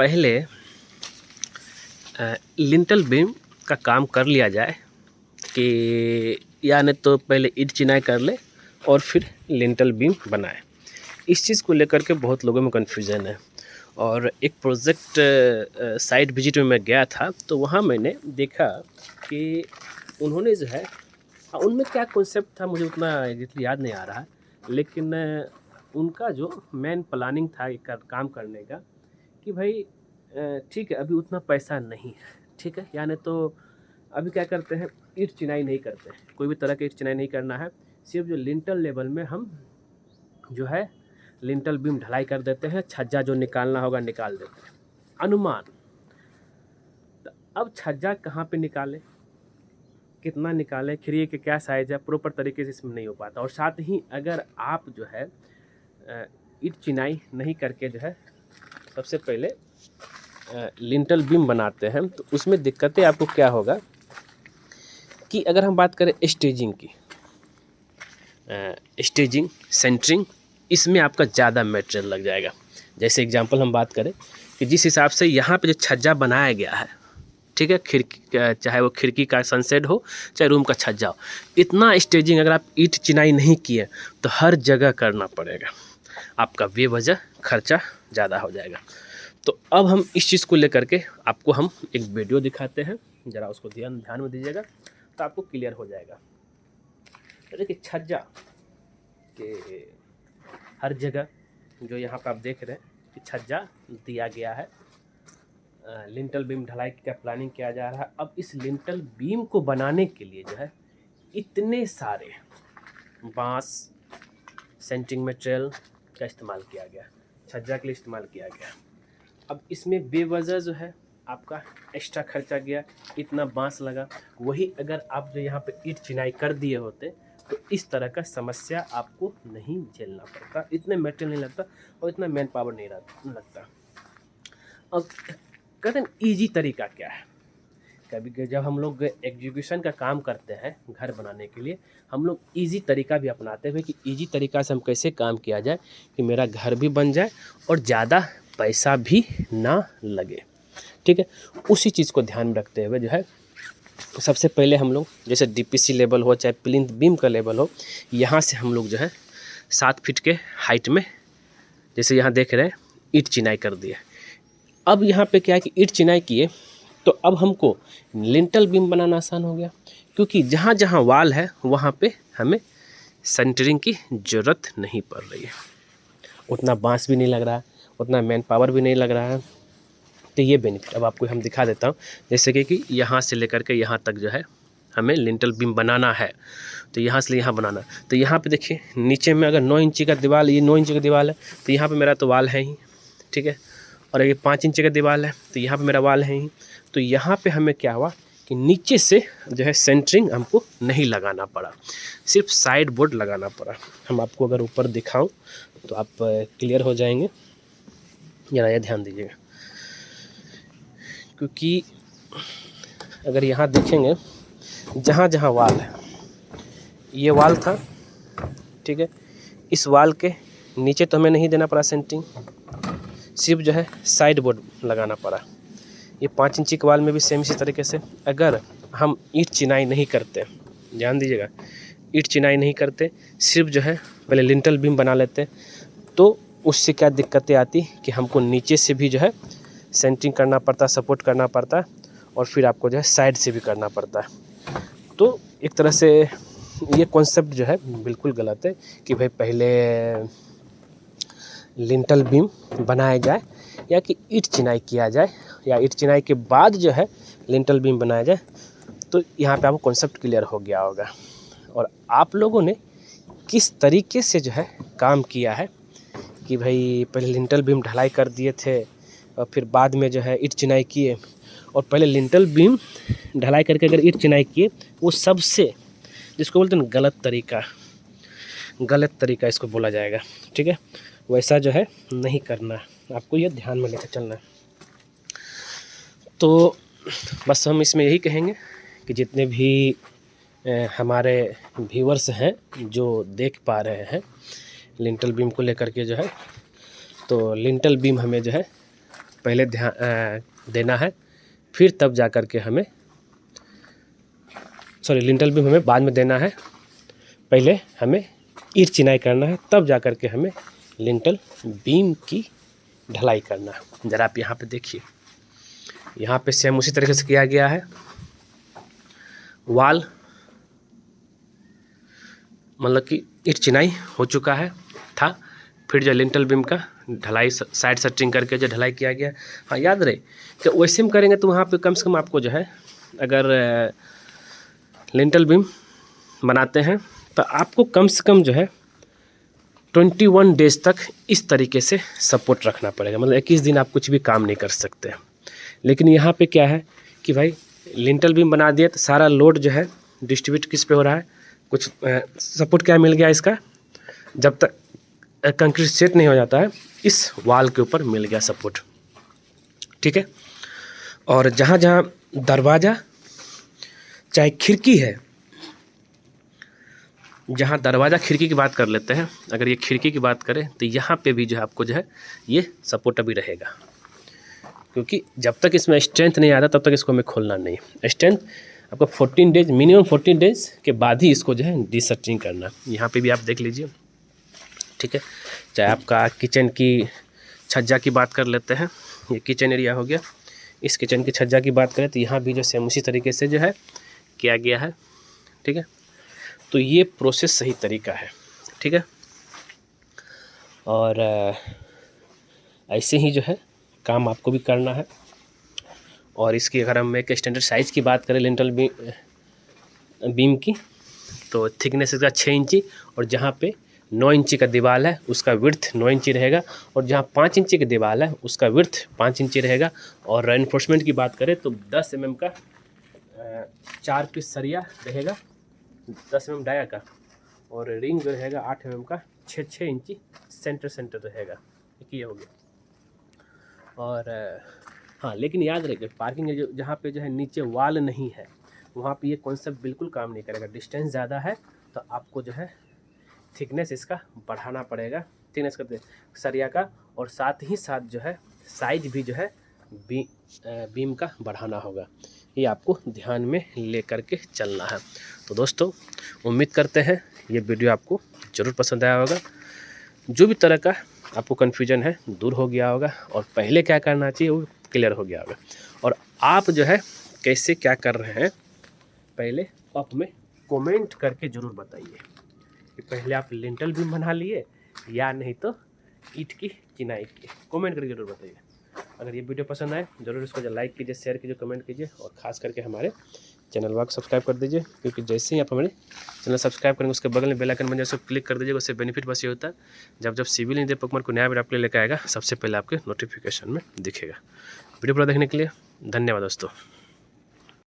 पहले lintel beam का काम कर लिया जाए कि यानी तो पहले ईंट चिनाई कर ले और फिर लिंटल बीम बनाए। इस चीज़ को लेकर के बहुत लोगों में कन्फ्यूज़न है। और एक प्रोजेक्ट साइट विजिट में मैं गया था, तो वहाँ मैंने देखा कि उन्होंने जो है उनमें क्या कॉन्सेप्ट था मुझे उतना एग्जैक्टली याद नहीं आ रहा है, लेकिन उनका जो मेन प्लानिंग था काम करने का कि भाई ठीक है अभी उतना पैसा नहीं है, ठीक है, यानी तो अभी क्या करते हैं, ईंट चिनाई नहीं करते, कोई भी तरह की ईंट चिनाई नहीं करना है, सिर्फ जो लिंटल लेवल में हम जो है लिंटल बीम ढलाई कर देते हैं, छज्जा जो निकालना होगा निकाल देते हैं अनुमान। तो अब छज्जा कहाँ पे निकालें, कितना निकालें, खिड़की के क्या साइज़ है, प्रॉपर तरीके से इसमें नहीं हो पाता। और साथ ही अगर आप जो है ईंट चिनाई नहीं करके जो है सबसे पहले लिंटल बीम बनाते हैं, तो उसमें दिक्कतें आपको क्या होगा कि अगर हम बात करें स्टेजिंग की, स्टेजिंग सेंटरिंग, इसमें आपका ज़्यादा मटेरियल लग जाएगा। जैसे एग्जांपल हम बात करें कि जिस हिसाब से यहाँ पे जो छज्जा बनाया गया है, ठीक है, खिड़की चाहे वो खिड़की का सनसेट हो चाहे रूम का छज्जा हो, इतना स्टेजिंग अगर आप ईंट चिनाई नहीं किए तो हर जगह करना पड़ेगा, आपका बेवजह खर्चा ज़्यादा हो जाएगा। तो अब हम इस चीज़ को लेकर के आपको हम एक वीडियो दिखाते हैं, ज़रा उसको ध्यान में दीजिएगा तो आपको क्लियर हो जाएगा। तो देखिए छज्जा के हर जगह जो यहाँ पे आप देख रहे हैं कि छज्जा दिया गया है, लिंटल बीम ढलाई का प्लानिंग किया जा रहा है। अब इस लिंटल बीम को बनाने के लिए जो है इतने सारे बांस सेंटरिंग मटेरियल का इस्तेमाल किया गया, छज्जा के लिए इस्तेमाल किया गया। अब इसमें बेवजह जो है आपका एक्स्ट्रा खर्चा गया, इतना बांस लगा। वही अगर आप जो यहाँ पे ईंट चिनाई कर दिए होते तो इस तरह का समस्या आपको नहीं झेलना पड़ता, इतने मटेरियल नहीं लगता और इतना मैन पावर नहीं लगता। अब कहते हैं ईजी तरीका क्या है, कभी जब हम लोग एग्जीक्यूशन का काम करते हैं घर बनाने के लिए, हम लोग इजी तरीका भी अपनाते हैं कि इजी तरीका से हम कैसे काम किया जाए कि मेरा घर भी बन जाए और ज़्यादा पैसा भी ना लगे, ठीक है। उसी चीज़ को ध्यान में रखते हुए जो है सबसे पहले हम लोग जैसे डीपीसी लेवल हो चाहे प्लिंथ बीम का लेवल हो, यहाँ से हम लोग जो है 7 फीट के हाइट में, जैसे यहाँ देख रहे हैं ईंट चिनाई कर दिया। अब यहाँ पे क्या है कि ईंट चिनाई किए तो अब हमको लिंटल बीम बनाना आसान हो गया, क्योंकि जहाँ जहाँ वाल है वहाँ पे हमें सेंटरिंग की ज़रूरत नहीं पड़ रही है, उतना बांस भी नहीं लग रहा है, उतना मैन पावर भी नहीं लग रहा है। तो ये बेनिफिट अब आपको हम दिखा देता हूँ। जैसे कि यहाँ से लेकर के यहाँ तक जो है हमें लिंटल बीम बनाना है, तो यहाँ से यहाँ बनाना, तो यहाँ पे देखिए नीचे में अगर 9 इंची का दीवार, ये 9 इंची का दीवार है तो यहाँ पे मेरा तो वाल है ही, ठीक है, और ये 5 इंची का दीवार है तो यहाँ पे मेरा वाल है ही। तो यहाँ पे हमें क्या हुआ कि नीचे से जो है सेंटरिंग हमको नहीं लगाना पड़ा, सिर्फ साइड बोर्ड लगाना पड़ा। हम आपको अगर ऊपर दिखाऊं तो आप क्लियर हो जाएंगे, जरा ये ध्यान दीजिएगा, क्योंकि अगर यहाँ देखेंगे जहाँ जहाँ वाल है, ये वाल था, ठीक है, इस वाल के नीचे तो हमें नहीं देना पड़ा सेंटरिंग, सिर्फ जो है साइड बोर्ड लगाना पड़ा। ये 5 इंची के वाल में भी सेम इसी तरीके से अगर हम ईंट चिनाई नहीं करते, ध्यान दीजिएगा, ईंट चिनाई नहीं करते, सिर्फ जो है पहले लिंटल बीम बना लेते, तो उससे क्या दिक्कतें आती कि हमको नीचे से भी जो है सेंटरिंग करना पड़ता, सपोर्ट करना पड़ता, और फिर आपको जो है साइड से भी करना पड़ता है। तो एक तरह से ये कॉन्सेप्ट जो है बिल्कुल गलत है कि भाई पहले लिंटल बीम बनाया जाए या कि ईंट चिनाई किया जाए या ईंट चिनाई के बाद जो है लिंटल बीम बनाया जाए। तो यहाँ पे आपको कॉन्सेप्ट क्लियर हो गया होगा। और आप लोगों ने किस तरीके से जो है काम किया है कि भाई पहले लिंटल बीम ढलाई कर दिए थे और फिर बाद में जो है ईंट चिनाई किए, और पहले लिंटल बीम ढलाई करके अगर ईंट चिनाई किए, वो सबसे जिसको बोलते हैं गलत तरीका इसको बोला जाएगा, ठीक है। वैसा जो है नहीं करना है, आपको ये ध्यान में लेकर चलना है। तो बस हम इसमें यही कहेंगे कि जितने भी हमारे व्यूअर्स हैं जो देख पा रहे हैं लिंटल बीम को लेकर के जो है, तो लिंटल बीम हमें जो है पहले ध्यान देना है, फिर तब जा कर के हमें लिंटल बीम हमें बाद में देना है। पहले हमें ईंट चिनाई करना है, तब जा कर के हमें लिंटल बीम की ढलाई करना है। ज़रा आप यहाँ पे देखिए, यहाँ पे सेम उसी तरीके से किया गया है। वाल मतलब कि ईंट चिनाई हो चुका है था, फिर जो लिंटल बीम का ढलाई साइड सेटिंग करके जो ढलाई किया गया। हाँ, याद रहे कि वैसे में करेंगे तो वहाँ पे कम से कम आपको जो है, अगर लिंटल बीम बनाते हैं तो आपको कम से कम जो है 21 डेज तक इस तरीके से सपोर्ट रखना पड़ेगा। मतलब 21 दिन आप कुछ भी काम नहीं कर सकते। लेकिन यहाँ पे क्या है कि भाई लिंटल बीम बना दिए तो सारा लोड जो है डिस्ट्रीब्यूट किस पे हो रहा है, कुछ सपोर्ट क्या मिल गया इसका, जब तक कंक्रीट सेट नहीं हो जाता है इस वाल के ऊपर मिल गया सपोर्ट, ठीक है। और जहाँ जहाँ दरवाज़ा चाहे खिड़की है, जहाँ दरवाज़ा खिड़की की बात कर लेते हैं, अगर ये खिड़की की बात करें तो यहाँ पे भी जो है आपको जो है ये सपोर्ट अभी रहेगा, क्योंकि जब तक इसमें स्ट्रेंथ नहीं आता तब तक इसको हमें खोलना नहीं। स्ट्रेंथ आपको 14 डेज, मिनिमम 14 डेज के बाद ही इसको जो है डिसर्टिंग करना। यहाँ पे भी आप देख लीजिए, ठीक है। चाहे आपका किचन की छज्जा की बात कर लेते हैं, ये किचन एरिया हो गया, इस किचन की छज्जा की बात करें तो यहाँ भी जो सेम उसी तरीके से जो है किया गया है, ठीक है। तो ये प्रोसेस सही तरीका है, ठीक है। और ऐसे ही जो है काम आपको भी करना है। और इसकी अगर हम एक स्टैंडर्ड साइज़ की बात करें लिंटल बीम की, तो थिकनेस इसका 6 इंची, और जहाँ पे 9 इंची का दीवार है उसका विड्थ 9 इंची रहेगा, और जहाँ 5 इंची की दीवार है उसका विड्थ 5 इंची रहेगा। और रेनफोर्समेंट की बात करें तो 10 mm का 4 पीस सरिया रहेगा, 10 mm डाया का, और रिंग जो रहेगा 8 mm का 6 इंची सेंटर रहेगा। ये हो गया। और हाँ, लेकिन याद रखिए पार्किंग जो जहाँ पे जो है नीचे वाल नहीं है वहाँ पे ये कॉन्सेप्ट बिल्कुल काम नहीं करेगा। डिस्टेंस ज़्यादा है तो आपको जो है थिकनेस इसका बढ़ाना पड़ेगा, थिकनेस का सरिया का, और साथ ही साथ जो है साइज भी जो है बीम का बढ़ाना होगा। ये आपको ध्यान में ले करके चलना है। तो दोस्तों, उम्मीद करते हैं ये वीडियो आपको ज़रूर पसंद आया होगा। जो भी तरह का आपको कन्फ्यूजन है दूर हो गया होगा, और पहले क्या करना चाहिए वो क्लियर हो गया होगा। और आप जो है कैसे क्या कर रहे हैं पहले आप हमें कमेंट करके ज़रूर बताइए कि पहले आप लिंटल बीम बना लिए या नहीं तो ईंट की चिनाई की। कमेंट करके ज़रूर बताइए। अगर ये वीडियो पसंद आए ज़रूर इसको लाइक कीजिए, शेयर कीजिए, कमेंट कीजिए, और ख़ास करके हमारे चैनल को सब्सक्राइब कर दीजिए, क्योंकि जैसे ही आप हमारे चैनल सब्सक्राइब करेंगे उसके बगल में बेल आइकन बन जाए, उसको क्लिक कर दीजिएगा। उससे बेनिफिट बस ये होता है जब सिविल इंजीनियर पकमर को नया वीडियो आपके लिए लेकर आएगा सबसे पहले आपके नोटिफिकेशन में दिखेगा। वीडियो पूरा देखने के लिए धन्यवाद दोस्तों।